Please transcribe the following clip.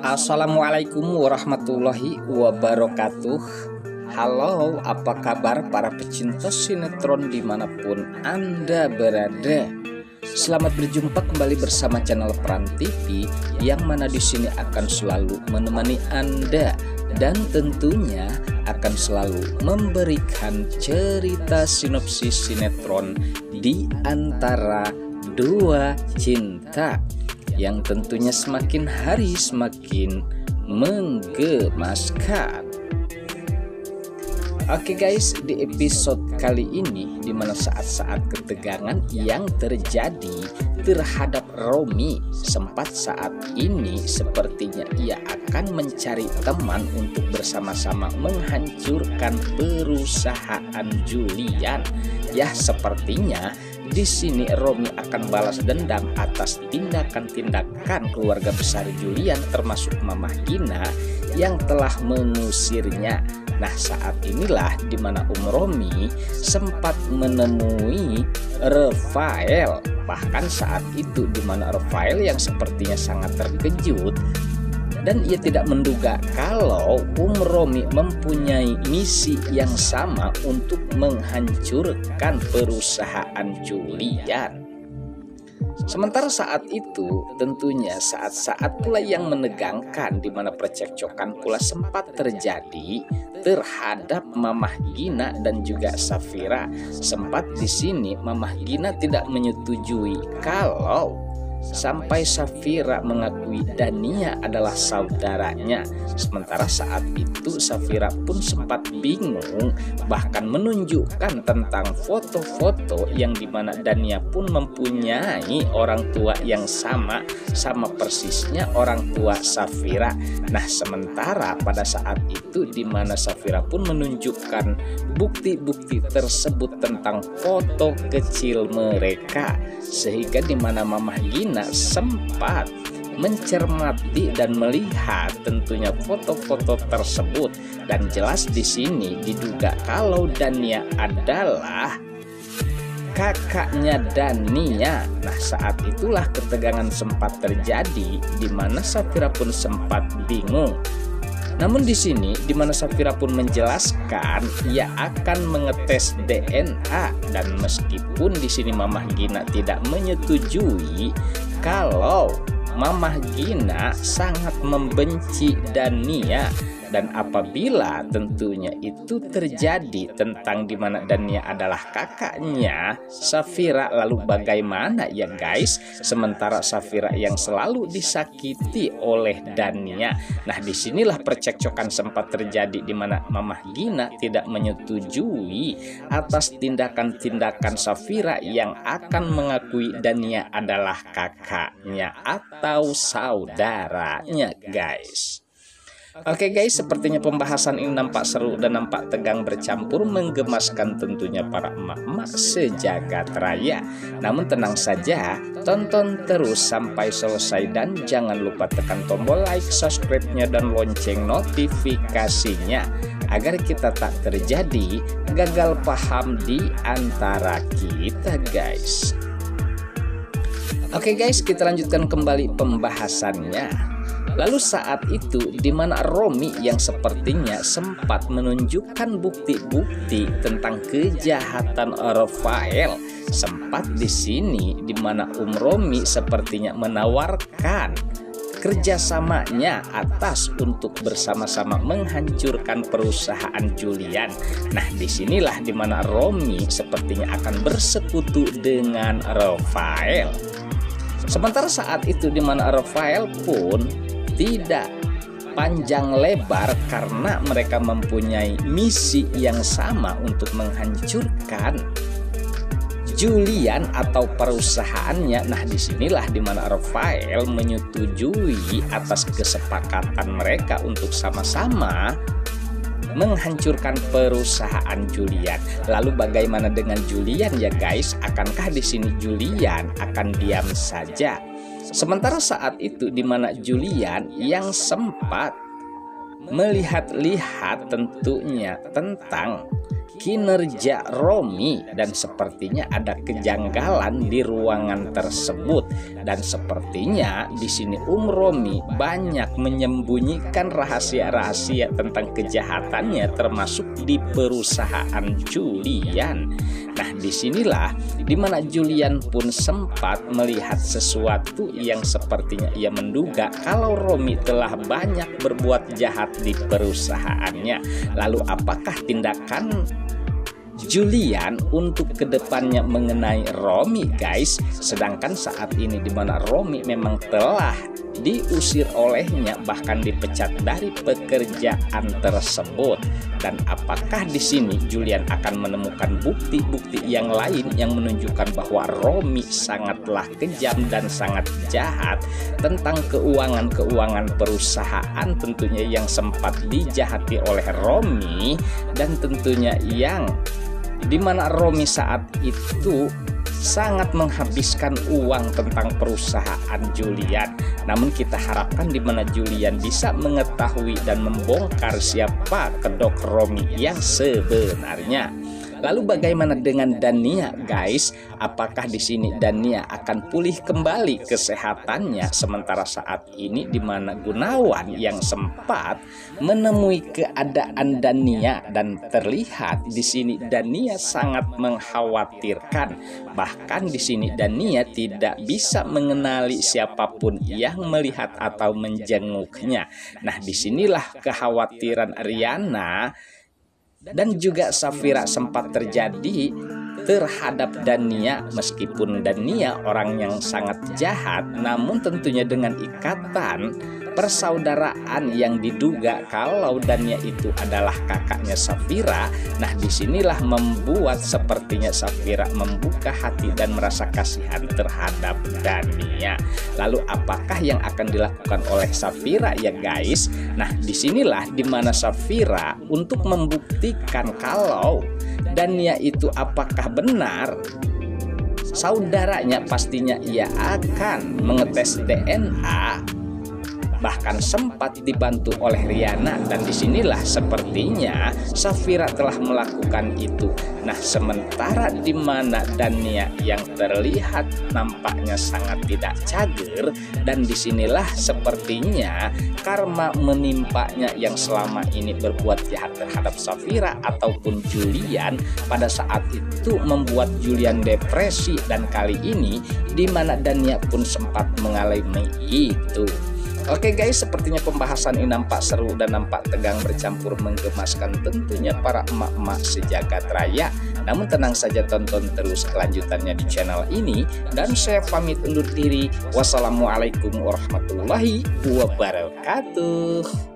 Assalamualaikum warahmatullahi wabarakatuh. Halo, apa kabar para pecinta sinetron dimanapun Anda berada? Selamat berjumpa kembali bersama channel Peran TV, yang mana di sini akan selalu menemani Anda dan tentunya akan selalu memberikan cerita sinopsis sinetron di antara dua cinta yang tentunya semakin hari semakin menggemaskan. Oke guys, di episode kali ini dimana saat-saat ketegangan yang terjadi terhadap Romi, sempat saat ini sepertinya ia akan mencari teman untuk bersama-sama menghancurkan perusahaan Julian. Ya, sepertinya di sini Romi akan balas dendam atas tindakan-tindakan keluarga besar Julian, termasuk Mamah Gina yang telah mengusirnya. Nah, saat inilah dimana Romi sempat menemui Rafael. Bahkan saat itu dimana Rafael yang sepertinya sangat terkejut dan ia tidak menduga kalau Romi mempunyai misi yang sama untuk menghancurkan perusahaan Julian. Sementara saat itu tentunya saat-saat pula yang menegangkan, di mana percekcokan pula sempat terjadi terhadap Mamah Gina dan juga Safira. Sempat di sini Mamah Gina tidak menyetujui kalau sampai Safira mengakui Dania adalah saudaranya. Sementara saat itu Safira pun sempat bingung, bahkan menunjukkan tentang foto-foto yang dimana Dania pun mempunyai orang tua yang sama persisnya orang tua Safira. Nah, sementara pada saat itu dimana Safira pun menunjukkan bukti-bukti tersebut tentang foto kecil mereka, sehingga dimana Mamah Gina sempat mencermati dan melihat tentunya foto-foto tersebut, dan jelas di sini diduga kalau Dania adalah kakaknya Dania. Nah, saat itulah ketegangan sempat terjadi, di mana Safira pun sempat bingung. Namun di sini di mana Safira pun menjelaskan ia akan mengetes DNA, dan meskipun di sini Mamah Gina tidak menyetujui kalau Mamah Gina sangat membenci Dania, dan apabila tentunya itu terjadi tentang dimana Dania adalah kakaknya Safira, lalu bagaimana ya guys? Sementara Safira yang selalu disakiti oleh Dania. Nah, disinilah percekcokan sempat terjadi, dimana Mamah Gina tidak menyetujui atas tindakan-tindakan Safira yang akan mengakui Dania adalah kakaknya atau saudaranya guys. Oke guys, sepertinya pembahasan ini nampak seru dan nampak tegang bercampur menggemaskan tentunya para emak-emak sejagat raya. Namun tenang saja, tonton terus sampai selesai dan jangan lupa tekan tombol like, subscribe-nya dan lonceng notifikasinya agar kita tak terjadi gagal paham di antara kita guys. Oke guys, kita lanjutkan kembali pembahasannya. Lalu saat itu di mana Romi yang sepertinya sempat menunjukkan bukti-bukti tentang kejahatan Rafael, sempat di sini di mana Romi sepertinya menawarkan kerjasamanya atas untuk bersama-sama menghancurkan perusahaan Julian. Nah, disinilah di mana Romi sepertinya akan bersekutu dengan Rafael. Sementara saat itu di mana Rafael pun tidak panjang lebar karena mereka mempunyai misi yang sama untuk menghancurkan Julian atau perusahaannya. Nah, disinilah dimana Rafael menyetujui atas kesepakatan mereka untuk sama-sama menghancurkan perusahaan Julian. Lalu bagaimana dengan Julian ya guys? Akankah di sini Julian akan diam saja? Sementara saat itu di mana Julian yang sempat melihat-lihat tentunya tentang kinerja Romi, dan sepertinya ada kejanggalan di ruangan tersebut. Dan sepertinya di sini Romi banyak menyembunyikan rahasia-rahasia tentang kejahatannya, termasuk di perusahaan Julian. Nah, disinilah dimana Julian pun sempat melihat sesuatu yang sepertinya ia menduga kalau Romi telah banyak berbuat jahat di perusahaannya. Lalu apakah tindakan Julian untuk kedepannya mengenai Romi, guys? Sedangkan saat ini dimana Romi memang telah diusir olehnya, bahkan dipecat dari pekerjaan tersebut. Dan apakah di sini Julian akan menemukan bukti-bukti yang lain yang menunjukkan bahwa Romi sangatlah kejam dan sangat jahat tentang keuangan perusahaan tentunya yang sempat dijahati oleh Romi, dan tentunya yang dimana Romi saat itu sangat menghabiskan uang tentang perusahaan Julian. Namun kita harapkan dimana Julian bisa mengetahui dan membongkar siapa kedok Romi yang sebenarnya. Lalu bagaimana dengan Dania, guys? Apakah di sini Dania akan pulih kembali kesehatannya? Sementara saat ini di mana Gunawan yang sempat menemui keadaan Dania, dan terlihat di sini Dania sangat mengkhawatirkan. Bahkan di sini Dania tidak bisa mengenali siapapun yang melihat atau menjenguknya. Nah, disinilah kekhawatiran Riana dan juga Safira sempat terjadi terhadap Dania. Meskipun Dania orang yang sangat jahat, namun tentunya dengan ikatan persaudaraan yang diduga kalau Dania itu adalah kakaknya Safira. Nah, disinilah membuat sepertinya Safira membuka hati dan merasa kasihan terhadap Dania. Lalu apakah yang akan dilakukan oleh Safira, ya guys? Nah, disinilah dimana Safira untuk membuktikan kalau Dania itu apakah benar saudaranya, pastinya ia akan mengetes DNA. Bahkan sempat dibantu oleh Riana, dan disinilah sepertinya Safira telah melakukan itu. Nah, sementara di mana Dania yang terlihat nampaknya sangat tidak cager, dan disinilah sepertinya karma menimpanya yang selama ini berbuat jahat terhadap Safira ataupun Julian pada saat itu membuat Julian depresi, dan kali ini di mana Dania pun sempat mengalami itu. Oke guys, sepertinya pembahasan ini nampak seru dan nampak tegang bercampur menggemaskan tentunya para emak-emak sejagat raya. Namun tenang saja, tonton terus kelanjutannya di channel ini. Dan saya pamit undur diri. Wassalamualaikum warahmatullahi wabarakatuh.